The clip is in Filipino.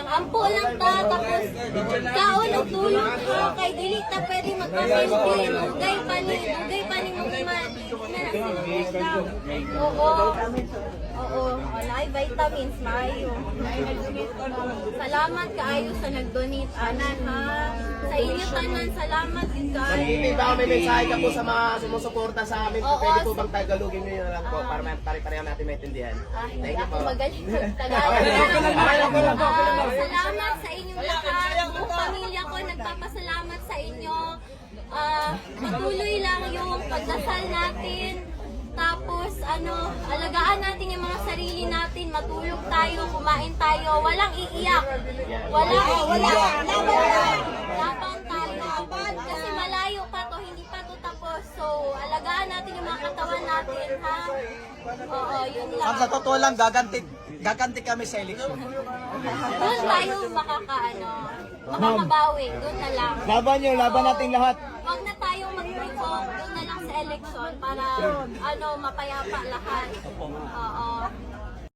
Ampo lang ta, tapos kaon og tulog ha, kay dili ta pwede magpa-maintain, ugay pa ni mo man. Oo. Oo, walay vitamins maayo. Salamat kaayo sa nag-donate anan ha. Sa inyo tanan, salamat din kaayo. Hindi ba may mensahe ka po sa mga sumusuporta sa amin? Oo, Pwede po bang tagalogin nyo yun lang po para pare-pareho natin maintindihan? Thank you po. Magaling Tagalog. Salamat sa inyong lahat. Buong pamilya ko nagpapasalamat sa inyo. Patuloy lang yung pagdasal natin. Tapos alagaan natin yung mga sarili natin, matulog tayo, kumain tayo, walang iiyak. Laban tayo. Kasi malayo pa to, hindi pa to tapos. So, alagaan natin yung mga katawan natin, ha? Oo, yun lang. Ma'am, sa totoo lang, gaganti kami sa eleksyon. Doon tayo makakabawi. Doon na lang. Laban nyo, laban nating lahat. Huwag na tayong mag-reform. Doon na lang sa election para mapayapa lahat. Oo.